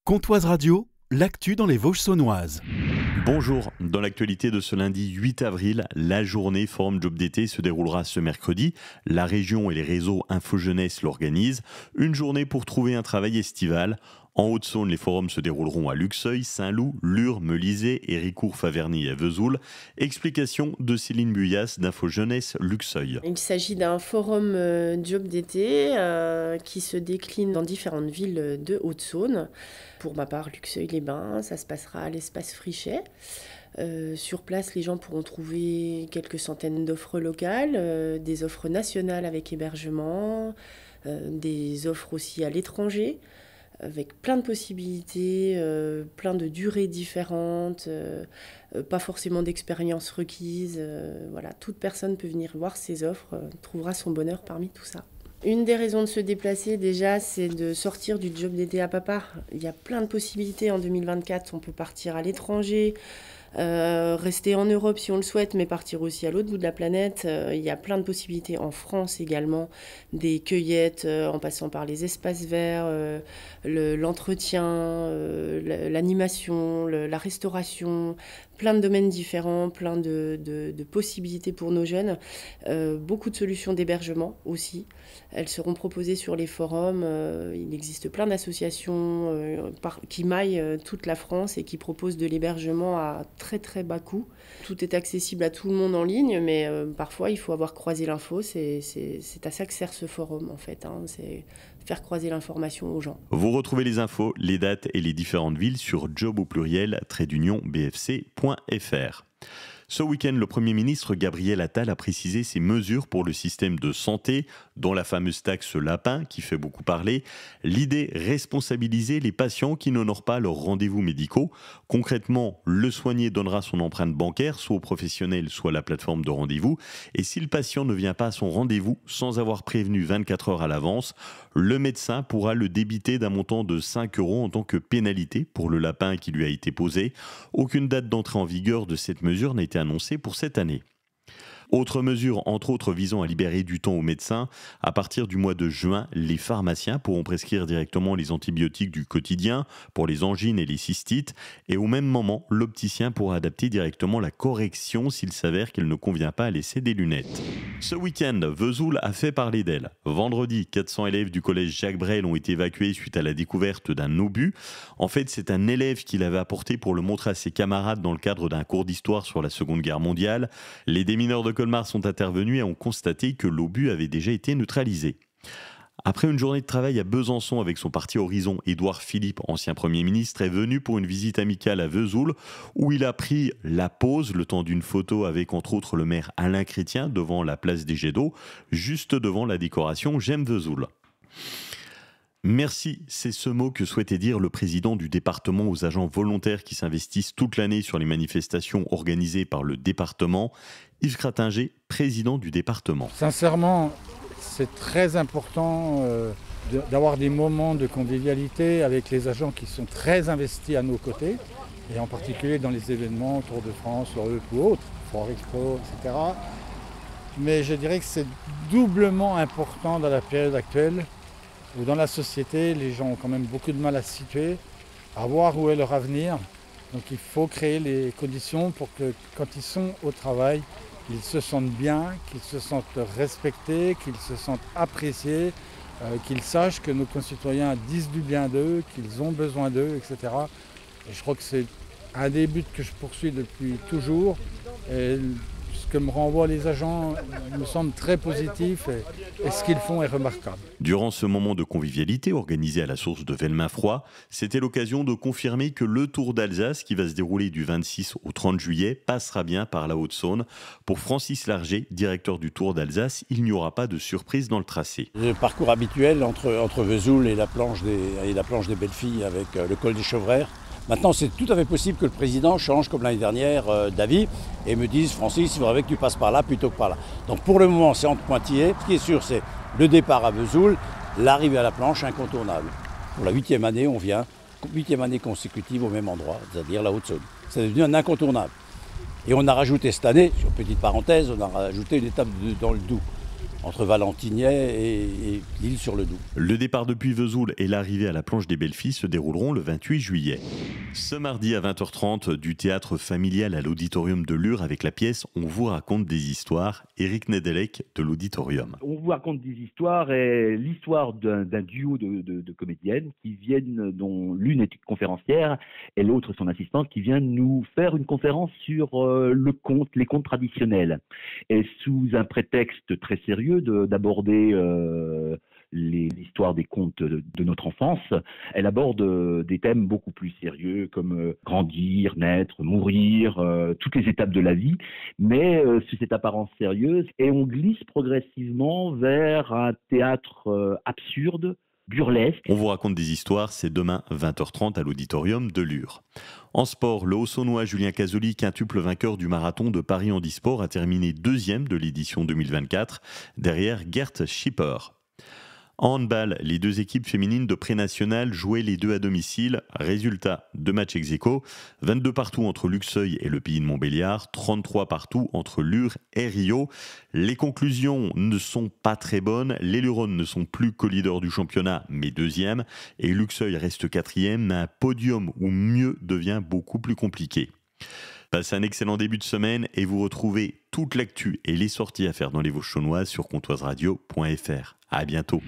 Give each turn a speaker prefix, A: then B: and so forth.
A: Comtoise Radio, l'actu dans les Vosges saunoises.
B: Bonjour, dans l'actualité de ce lundi 8 avril, la journée Forum Job d'été se déroulera ce mercredi. La région et les réseaux Info Jeunesse l'organisent. Une journée pour trouver un travail estival. En Haute-Saône, les forums se dérouleront à Luxeuil, Saint-Loup, Lure, Melisay, Héricourt, Faverny et Vesoul. Explication de Céline Buyas d'Info Jeunesse Luxeuil.
C: Il s'agit d'un forum job d'été qui se décline dans différentes villes de Haute-Saône. Pour ma part, Luxeuil-les-Bains, ça se passera à l'espace Frichet. Sur place, les gens pourront trouver quelques centaines d'offres locales, des offres nationales avec hébergement, des offres aussi à l'étranger, avec plein de possibilités, plein de durées différentes, pas forcément d'expérience requise. Voilà, toute personne peut venir voir ces offres, trouvera son bonheur parmi tout ça. Une des raisons de se déplacer déjà, c'est de sortir du job d'été à Papar. Il y a plein de possibilités en 2024, on peut partir à l'étranger, rester en Europe si on le souhaite, mais partir aussi à l'autre bout de la planète. Il y a plein de possibilités en France également, des cueillettes en passant par les espaces verts, l'entretien, l'animation, la restauration, plein de domaines différents, plein de possibilités pour nos jeunes, beaucoup de solutions d'hébergement aussi. Elles seront proposées sur les forums. Il existe plein d'associations qui maillent toute la France et qui proposent de l'hébergement à très très bas coût. Tout est accessible à tout le monde en ligne, mais parfois il faut avoir croisé l'info. C'est à ça que sert ce forum en fait, hein. C'est faire croiser l'information aux gens.
B: Vous retrouvez les infos, les dates et les différentes villes sur job@bfc.fr. Ce week-end, le Premier ministre Gabriel Attal a précisé ses mesures pour le système de santé, dont la fameuse taxe lapin qui fait beaucoup parler. L'idée, responsabiliser les patients qui n'honorent pas leurs rendez-vous médicaux. Concrètement, le soigné donnera son empreinte bancaire, soit au professionnel, soit à la plateforme de rendez-vous. Et si le patient ne vient pas à son rendez-vous sans avoir prévenu 24 heures à l'avance, le médecin pourra le débiter d'un montant de 5 € en tant que pénalité pour le lapin qui lui a été posé. Aucune date d'entrée en vigueur de cette mesure n'a été annoncée pour cette année. Autre mesure, entre autres visant à libérer du temps aux médecins, à partir du mois de juin, les pharmaciens pourront prescrire directement les antibiotiques du quotidien pour les angines et les cystites, et au même moment, l'opticien pourra adapter directement la correction s'il s'avère qu'il ne convient pas à laisser des lunettes. Ce week-end, Vesoul a fait parler d'elle. Vendredi, 400 élèves du collège Jacques Brel ont été évacués suite à la découverte d'un obus. En fait, c'est un élève qui l'avait apporté pour le montrer à ses camarades dans le cadre d'un cours d'histoire sur la Seconde Guerre mondiale. Les démineurs de Colmar sont intervenus et ont constaté que l'obus avait déjà été neutralisé. Après une journée de travail à Besançon avec son parti Horizon, Édouard Philippe, ancien Premier ministre, est venu pour une visite amicale à Vesoul où il a pris la pause, le temps d'une photo avec entre autres le maire Alain Chrétien devant la place des Jets d'eau, juste devant la décoration J'aime Vesoul. Merci, c'est ce mot que souhaitait dire le président du département aux agents volontaires qui s'investissent toute l'année sur les manifestations organisées par le département. Yves Cratinger, président du département.
D: Sincèrement, c'est très important d'avoir des moments de convivialité avec les agents qui sont très investis à nos côtés, et en particulier dans les événements Tour de France, Europe ou autres, Fort Expo, etc. Mais je dirais que c'est doublement important dans la période actuelle, où dans la société, les gens ont quand même beaucoup de mal à se situer, à voir où est leur avenir. Donc il faut créer les conditions pour que quand ils sont au travail, qu'ils se sentent bien, qu'ils se sentent respectés, qu'ils se sentent appréciés, qu'ils sachent que nos concitoyens disent du bien d'eux, qu'ils ont besoin d'eux, etc. Et je crois que c'est un des buts que je poursuis depuis toujours. Et ce que me renvoient les agents me semble très positif et ce qu'ils font est remarquable.
B: Durant ce moment de convivialité organisé à la source de Velmin-Froid, c'était l'occasion de confirmer que le Tour d'Alsace, qui va se dérouler du 26 au 30 juillet, passera bien par la Haute-Saône. Pour Francis Larger, directeur du Tour d'Alsace, il n'y aura pas de surprise dans le tracé.
E: Le parcours habituel entre Vesoul et la planche des Belles-Filles avec le col des Chevrères. Maintenant, c'est tout à fait possible que le président change, comme l'année dernière, d'avis et me dise « Francis, il faudrait que tu passes par là plutôt que par là ». Donc pour le moment, c'est entre Pointillés. Ce qui est sûr, c'est le départ à Vesoul, l'arrivée à la planche incontournable. Pour la 8e année, on vient, 8e année consécutive au même endroit, c'est-à-dire la Haute-Saône. C'est devenu un incontournable. Et on a rajouté cette année, sur petite parenthèse, on a rajouté une étape dans le Doubs. entre Valentigney et L'Isle-sur-le-Doubs.
B: Le départ depuis Vesoul et l'arrivée à la planche des Belles Filles se dérouleront le 28 juillet. Ce mardi à 20h30, du théâtre familial à l'auditorium de Lure avec la pièce « On vous raconte des histoires », Éric Nedelec de l'auditorium.
F: On vous raconte des histoires et l'histoire d'un duo de comédiennes qui viennent, dont l'une est conférencière et l'autre son assistante, qui vient nous faire une conférence sur les contes traditionnels. Et sous un prétexte très sérieux d'aborder l'histoire des contes de notre enfance, elle aborde des thèmes beaucoup plus sérieux comme grandir, naître, mourir, toutes les étapes de la vie, mais sous cette apparence sérieuse. Et on glisse progressivement vers un théâtre absurde, burlesque.
B: On vous raconte des histoires, c'est demain 20h30 à l'auditorium de Lure. En sport, le Haut-Saunois Julien Cazoli, quintuple vainqueur du marathon de Paris Handisport, a terminé 2e de l'édition 2024, derrière Gert Schipper. En handball, les deux équipes féminines de pré-national jouaient les deux à domicile. Résultat, 2 matchs ex-aequo, 22 partout entre Luxeuil et le Pays de Montbéliard, 33 partout entre Lure et Rio. Les conclusions ne sont pas très bonnes. Les Luronnes ne sont plus co-leaders du championnat, mais 2e. Et Luxeuil reste 4e, mais un podium ou mieux devient beaucoup plus compliqué. Passez un excellent début de semaine et vous retrouvez toute l'actu et les sorties à faire dans les Vosges saunoises sur comptoiseradio.fr. À bientôt.